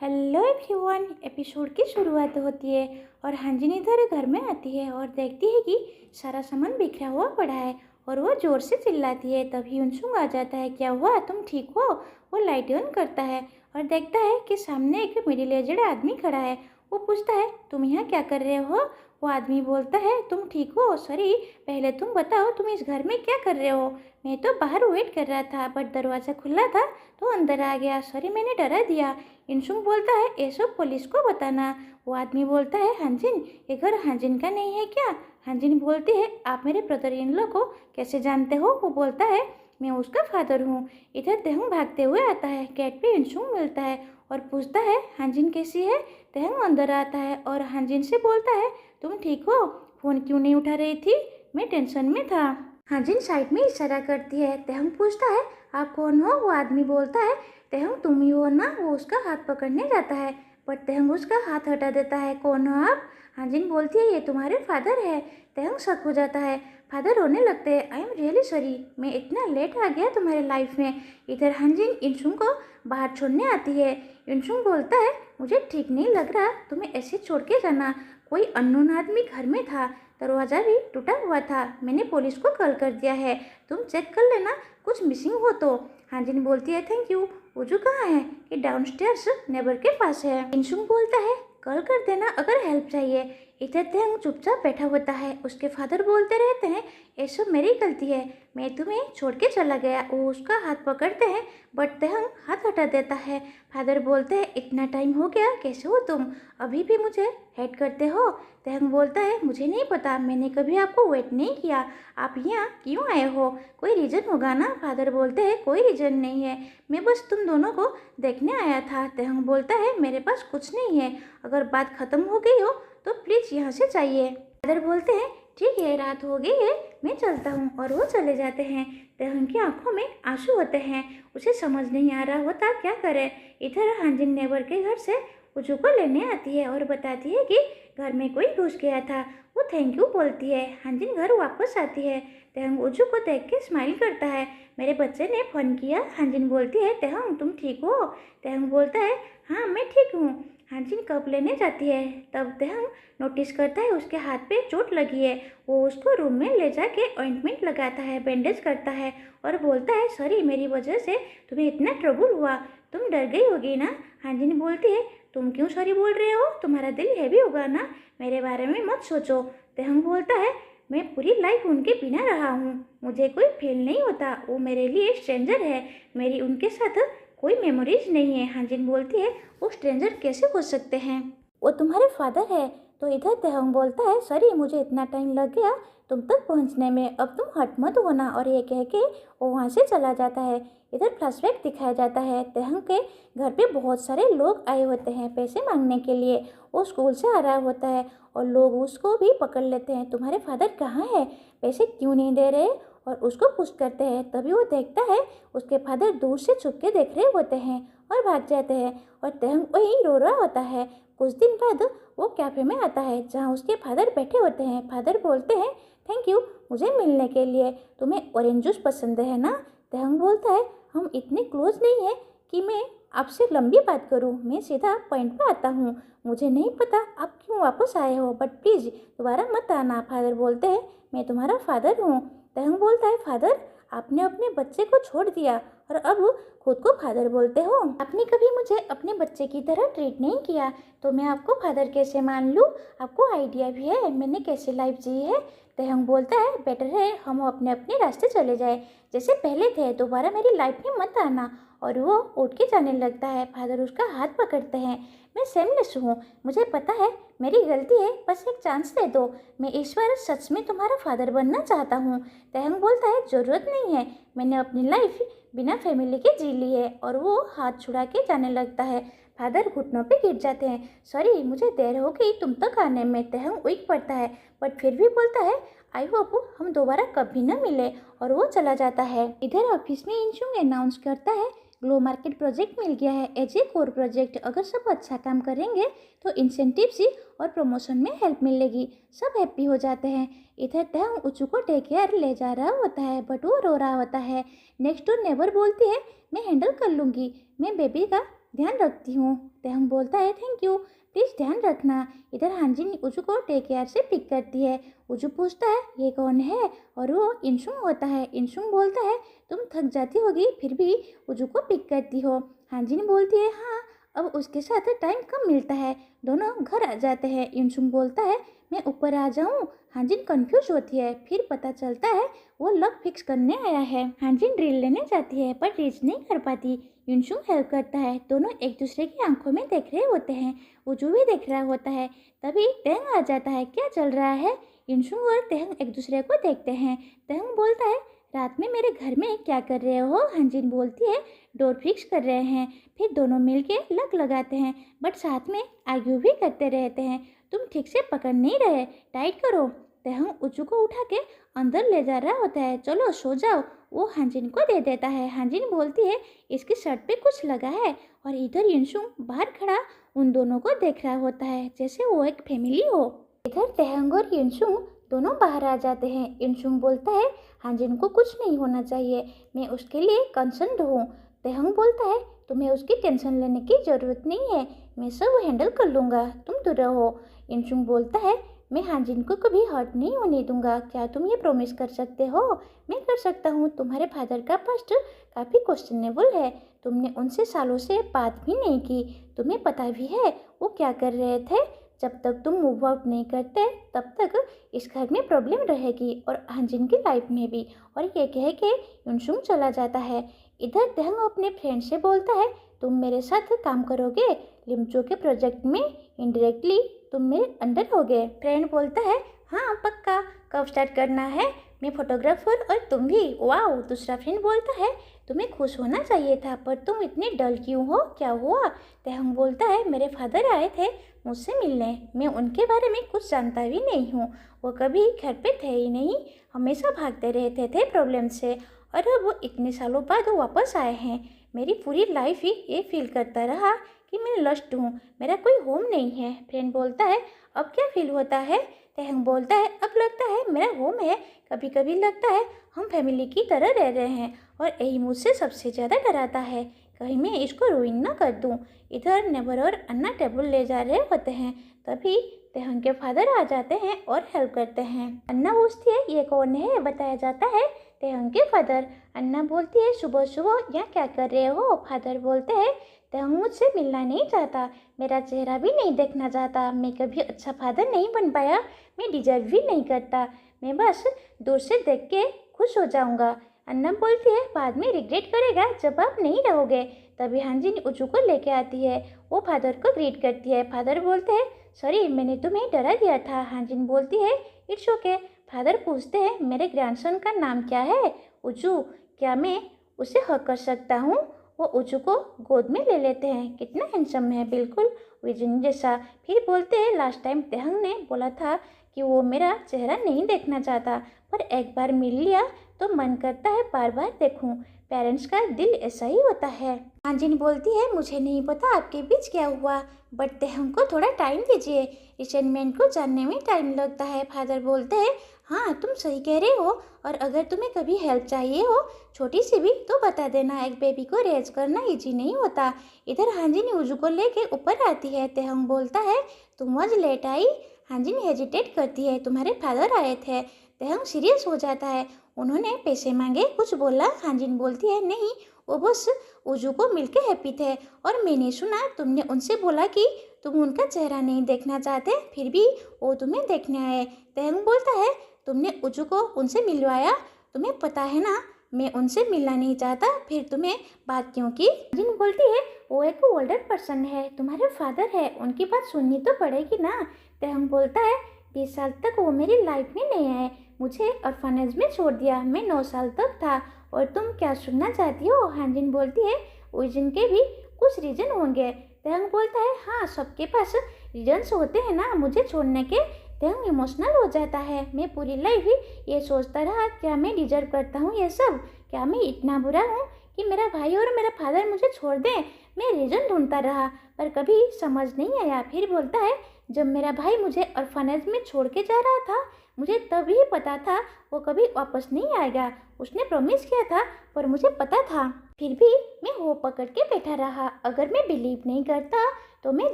Hello everyone. Episode की शुरुआत होती है और हांजिन इधर घर में आती है और देखती है कि सारा सामान बिखरा हुआ पड़ा है और वो ज़ोर से चिल्लाती है। तभी युनसुंग आ जाता है। क्या हुआ, तुम ठीक हो? वो लाइट ऑन करता है और देखता है कि सामने एक मिडिल एजड आदमी खड़ा है। वो पूछता है, तुम यहाँ क्या कर रहे हो? वो आदमी बोलता है, तुम ठीक हो? सॉरी, पहले तुम बताओ तुम इस घर में क्या कर रहे हो? मैं तो बाहर वेट कर रहा था बट दरवाज़ा खुला था तो अंदर आ गया। सॉरी, मैंने डरा दिया। इंसुंग बोलता है, ये सब पुलिस को बताना। वो आदमी बोलता है, हांजिन, ये घर हांजिन का नहीं है क्या? हांजिन बोलती है, आप मेरे ब्रदर इन लॉ को कैसे जानते हो? वो बोलता है, मैं उसका फादर हूँ। इधर तेहंग भागते हुए आता है। गेट पे इंसुंग मिलता है और पूछता है, हांजिन कैसी है? तेहंग अंदर आता है और हांजिन से बोलता है, तुम ठीक हो? फ़ोन क्यों नहीं उठा रही थी? मैं टेंशन में था। हांजिन साइड में इशारा करती है। तेहंग पूछता है, आप कौन हो? वो आदमी बोलता है, तेहंग तुम ही हो ना? वो उसका हाथ पकड़ने जाता है पर तेहंग उसका हाथ हटा देता है। कौन हो आप? हांजिन बोलती है, ये तुम्हारे फादर है। तेहंग शक हो जाता है। फादर रोने लगते हैं। आई एम रियली सॉरी, मैं इतना लेट आ गया तुम्हारे लाइफ में। इधर हांजिन इंसुंग को बाहर छोड़ने आती है। इंसुंग बोलता है, मुझे ठीक नहीं लग रहा तुम्हें ऐसे छोड़ के जाना। कोई अननोन आदमी घर में था, दरवाज़ा भी टूटा हुआ था। मैंने पुलिस को कॉल कर दिया है, तुम चेक कर लेना कुछ मिसिंग हो तो। हांजिन बोलती है, थैंक यू। उजू कहाँ है? ये डाउनस्टेयर्स नेबर के पास है। इंसुंग बोलता है, कॉल कर देना अगर हेल्प चाहिए। इधर तेहंग चुपचाप बैठा होता है। उसके फादर बोलते रहते हैं, ये सब मेरी गलती है, मैं तुम्हें छोड़ के चला गया। वो उसका हाथ पकड़ते हैं बट तेहंग हाथ हटा देता है। फादर बोलते हैं, इतना टाइम हो गया, कैसे हो तुम? अभी भी मुझे हेट करते हो? तेहंग बोलता है, मुझे नहीं पता, मैंने कभी आपको वेट नहीं किया। आप यहाँ क्यों आए हो? कोई रीज़न होगा ना? फादर बोलते हैं, कोई रीज़न नहीं है, मैं बस तुम दोनों को देखने आया था। तेहंग बोलता है, मेरे पास कुछ नहीं है, अगर बात ख़त्म हो गई हो तो प्लीज़ यहाँ से जाइए। फादर बोलते हैं, ठीक है, रात हो गई है, मैं चलता हूँ। और वो चले जाते हैं। तेहंग की आंखों में आंसू होते हैं। उसे समझ नहीं आ रहा होता क्या करे। इधर हांजिन नेबर के घर से उजू को लेने आती है और बताती है कि घर में कोई घुस गया था। वो थैंक यू बोलती है। हांजिन घर वापस आती है। तेहंग उजू को देख के स्माइल करता है। मेरे बच्चे ने फ़ोन किया। हांजिन बोलती है, तेहंग तुम ठीक हो? तेहंग बोलता है, हाँ मैं ठीक हूँ। हांजिन कप लेने जाती है तब तेहंग नोटिस करता है उसके हाथ पे चोट लगी है। वो उसको रूम में ले जाके ऑइंटमेंट लगाता है, बैंडेज करता है और बोलता है, सॉरी, मेरी वजह से तुम्हें इतना ट्रबल हुआ, तुम डर गई होगी ना? हांजिन बोलती है, तुम क्यों सॉरी बोल रहे हो? तुम्हारा दिल हैवी होगा ना, मेरे बारे में मत सोचो। तेहंग बोलता है, मैं पूरी लाइफ उनके बिना रहा हूँ, मुझे कोई फील नहीं होता, वो मेरे लिए स्ट्रेंजर है, मेरी उनके साथ कोई मेमोरीज नहीं है। हांजिन बोलती है, वो स्ट्रेंजर कैसे हो सकते हैं, वो तुम्हारे फादर है। तो इधर तेहंग बोलता है, सॉरी, मुझे इतना टाइम लग गया तुम तक पहुंचने में, अब तुम हट मत होना। और ये कह के वो वहाँ से चला जाता है। इधर फ्लैशबैक दिखाया जाता है। तेहंग के घर पे बहुत सारे लोग आए होते हैं पैसे मांगने के लिए। वो स्कूल से आ रहा होता है और लोग उसको भी पकड़ लेते हैं, तुम्हारे फादर कहाँ है, पैसे क्यों नहीं दे रहे? और उसको पुश करते हैं। तभी वो देखता है उसके फादर दूर से छुप के देख रहे होते हैं और भाग जाते हैं और तेहंग वहीं रो रहा होता है। कुछ दिन बाद वो कैफ़े में आता है जहाँ उसके फादर बैठे होते हैं। फादर बोलते हैं, थैंक यू मुझे मिलने के लिए, तुम्हें ऑरेंज जूस पसंद है ना? तेहंग बोलता है, हम इतने क्लोज नहीं हैं कि मैं आपसे लंबी बात करूं, मैं सीधा पॉइंट पे आता हूं। मुझे नहीं पता आप क्यों वापस आए हो, बट प्लीज़ दोबारा मत आना। फादर बोलते हैं, मैं तुम्हारा फादर हूँ। तेहंग बोलता है, फादर, आपने अपने बच्चे को छोड़ दिया और अब खुद को फादर बोलते हो? आपने कभी मुझे अपने बच्चे की तरह ट्रीट नहीं किया तो मैं आपको फादर कैसे मान लूँ? आपको आइडिया भी है मैंने कैसे लाइफ जी है? तेहंग बोलता है, बेटर है हम अपने अपने रास्ते चले जाए, जैसे पहले थे, दोबारा मेरी लाइफ में मत आना। और वो उठ के जाने लगता है। फादर उसका हाथ पकड़ते हैं, मैं सेमलेस हूँ, मुझे पता है मेरी गलती है, बस एक चांस दे दो, मैं इस बार सच में तुम्हारा फादर बनना चाहता हूँ। तेहंग बोलता है, ज़रूरत नहीं है, मैंने अपनी लाइफ बिना फैमिली के जी ली है। और वो हाथ छुड़ा के जाने लगता है। फादर घुटनों पे गिर जाते हैं, सॉरी मुझे देर हो गई तुम तक आने में। तेहंग वीक पड़ता है बट फिर भी बोलता है, आई होप हम दोबारा कभी न मिले। और वो चला जाता है। इधर ऑफिस में इंशुंग अनाउंस करता है, ग्लो मार्केट प्रोजेक्ट मिल गया है एज ए कोर प्रोजेक्ट, अगर सब अच्छा काम करेंगे तो इंसेंटिव्स और प्रमोशन में हेल्प मिलेगी। सब हैप्पी हो जाते हैं। इधर तेहंग उचू को टेक केयर ले जा रहा होता है बट वो रो रहा होता है। नेक्स्ट डोर नेबर बोलती है, मैं हैंडल कर लूँगी, मैं बेबी का ध्यान रखती हूँ। तेहंग बोलता है थैंक यू, प्लीज़ ध्यान रखना। इधर हांजिन उजू को टेक केयर से पिक करती है। उजू पूछता है ये कौन है, और वो इंशुंग होता है। इंशुंग बोलता है तुम थक जाती होगी फिर भी उजू को पिक करती हो। हांजिन बोलती है हाँ, अब उसके साथ टाइम कम मिलता है। दोनों घर आ जाते हैं। इंशुंग बोलता है मैं ऊपर आ जाऊँ। हांजिन कंफ्यूज होती है, फिर पता चलता है वो लक फिक्स करने आया है। हांजिन ड्रिल लेने जाती है पर रीच नहीं कर पाती। युनशुंग हेल्प करता है। दोनों एक दूसरे की आंखों में देख रहे होते हैं। उजू भी देख रहा होता है। तभी तेहंग आ जाता है। क्या चल रहा है? युनशुंग और तेहंग एक दूसरे को देखते हैं। तेहंग बोलता है रात में मेरे घर में क्या कर रहे हो? हांजिन बोलती है डोर फिक्स कर रहे हैं। फिर दोनों मिलके लक लगाते हैं, बट साथ में आर्ग्यू भी करते रहते हैं। तुम ठीक से पकड़ नहीं रहे, टाइट करो। तेहंग उजू को उठा के अंदर ले जा रहा होता है। चलो सो जाओ, वो हांजिन को दे देता है। हांजिन बोलती है इसकी शर्ट पे कुछ लगा है, और इधर युनशुंग बाहर खड़ा उन दोनों को देख रहा होता है जैसे वो एक फैमिली हो। इधर तेहंग और युनशुंग दोनों बाहर आ जाते हैं। युनशुंग बोलता है हांजिन को कुछ नहीं होना चाहिए, मैं उसके लिए कंसर्न्ड हूँ। तेहंग बोलता है तुम्हें उसकी टेंशन लेने की ज़रूरत नहीं है, मैं सब हैंडल कर लूँगा, तुम दूर रहो। युनशुंग बोलता है मैं हांजिन को कभी हर्ट नहीं होने दूंगा, क्या तुम ये प्रॉमिस कर सकते हो? मैं कर सकता हूँ। तुम्हारे फादर का पास्ट काफ़ी क्वेश्चनेबल है, तुमने उनसे सालों से बात भी नहीं की, तुम्हें पता भी है वो क्या कर रहे थे। जब तक तुम मूव आउट नहीं करते तब तक इस घर में प्रॉब्लम रहेगी और हांजिन की लाइफ में भी। और ये कह के युनशुंग चला जाता है। इधर तेहंग अपने फ्रेंड से बोलता है तुम मेरे साथ काम करोगे लिमचो के प्रोजेक्ट में, इनडायरेक्टली तुम मेरे अंडर हो गए। फ्रेंड बोलता है हाँ पक्का, कब स्टार्ट करना है? मैं फोटोग्राफर और तुम भी, वाओ। दूसरा फ्रेंड बोलता है तुम्हें खुश होना चाहिए था, पर तुम इतने डल क्यों हो, क्या हुआ? तेहंग बोलता है मेरे फादर आए थे मुझसे मिलने, मैं उनके बारे में कुछ जानता भी नहीं हूँ, वो कभी घर पे थे ही नहीं, हमेशा भागते रहते थे प्रॉब्लम से, और अब वो इतने सालों बाद वो वापस आए हैं। मेरी पूरी लाइफ ही ये फील करता रहा कि मैं लस्ट हूँ, मेरा कोई होम नहीं है। फ्रेंड बोलता है अब क्या फील होता है? तेहंग बोलता है अब लगता है मेरा होम है, कभी कभी लगता है हम फैमिली की तरह रह रहे हैं, और यही मुझसे सबसे ज़्यादा डराता है, कहीं मैं इसको रुइन ना कर दूँ। इधर नेबर और अन्ना टेबल ले जा रहे होते हैं, तभी तेहंग के फादर आ जाते हैं और हेल्प करते हैं। अन्ना पूछती है ये कौन है? बताया जाता है तेहंग के फादर। अन्ना बोलती है सुबह सुबह यहाँ क्या कर रहे हो? फादर बोलते हैं तेहंग मुझसे मिलना नहीं चाहता, मेरा चेहरा भी नहीं देखना चाहता, मैं कभी अच्छा फादर नहीं बन पाया, मैं डिजर्व भी नहीं करता, मैं बस दूर से देख के खुश हो जाऊंगा। अन्ना बोलती है बाद में रिग्रेट करेगा जब आप नहीं रहोगे। तभी हांजिन उजू को लेके आती है, वो फादर को ग्रीट करती है। फादर बोलते हैं सॉरी मैंने तुम्हें डरा दिया था। हांजिन बोलती है इट्स ओके। फादर पूछते हैं मेरे ग्रैंडसन का नाम क्या है? उजू, क्या मैं उसे हक कर सकता हूँ? वो उजू को गोद में ले लेते हैं। कितना हैंडसम है, बिल्कुल विजन जैसा। फिर बोलते हैं लास्ट टाइम तेहंग ने बोला था कि वो मेरा चेहरा नहीं देखना चाहता, पर एक बार मिल लिया तो मन करता है बार बार देखूं। पेरेंट्स का दिल ऐसा ही होता है। हांजिन बोलती है मुझे नहीं पता आपके बीच क्या हुआ, बट तेहंग को थोड़ा टाइम दीजिए, रिसेंटमेंट को जानने में टाइम लगता है। फादर बोलते हैं हाँ तुम सही कह रहे हो, और अगर तुम्हें कभी हेल्प चाहिए हो छोटी सी भी तो बता देना, एक बेबी को रेज करना इजी नहीं होता। इधर हांजिन उजू को लेके ऊपर आती है। तेहंग बोलता है तुम आज लेट आई। हांजिन हेजिटेट करती है तुम्हारे फादर आए थे। तेहंग सीरियस हो जाता है, उन्होंने पैसे मांगे, कुछ बोला? हांजिन बोलती है नहीं, वो बस उजू को मिलके हैप्पी थे, और मैंने सुना तुमने उनसे बोला कि तुम उनका चेहरा नहीं देखना चाहते, फिर भी वो तुम्हें देखने आए। तेहंग बोलता है तुमने उजू को उनसे मिलवाया, तुम्हें पता है ना मैं उनसे मिलना नहीं चाहता, फिर तुम्हें बात क्यों की? हांजिन बोलती है वो एक ओल्डर पर्सन है, तुम्हारे फादर है, उनकी बात सुननी तो पड़ेगी ना। तेहंग बोलता है 20 साल तक वो मेरी लाइफ में नहीं आए, मुझे ऑर्फनेज में छोड़ दिया, मैं 9 साल तक था, और तुम क्या सुनना चाहती हो? हांजिन बोलती है उजन के भी कुछ रीजन होंगे। तेहंग बोलता है हाँ सबके पास रीजन्स होते हैं ना मुझे छोड़ने के। तेहंग इमोशनल हो जाता है, मैं पूरी लाइफ ही ये सोचता रहा क्या मैं डिजर्व करता हूँ ये सब, क्या मैं इतना बुरा हूँ कि मेरा भाई और मेरा फादर मुझे छोड़ दें। मैं रीजन ढूंढता रहा पर कभी समझ नहीं आया। फिर बोलता है जब मेरा भाई मुझे ऑर्फनेज में छोड़ के जा रहा था मुझे तभी पता था वो कभी वापस नहीं आएगा, उसने प्रॉमिस किया था पर मुझे पता था। फिर भी मैं वो पकड़ के बैठा रहा। अगर मैं बिलीव नहीं करता तो मैं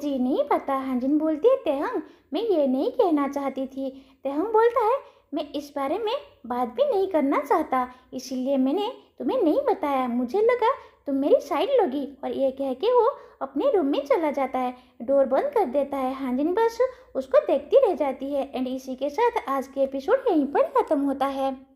जी नहीं पाता। हांजिन बोलती है, तेहंग मैं ये नहीं कहना चाहती थी। तेहंग बोलता है, मैं इस बारे में बात भी नहीं करना चाहता, इसीलिए मैंने तुम्हें नहीं बताया। मुझे लगा तुम मेरी साइड लोगी। और ये कह के वो अपने रूम में चला जाता है, डोर बंद कर देता है। हांजिन बस उसको देखती रह जाती है। एंड इसी के साथ आज के एपिसोड यहीं पर ख़त्म होता है।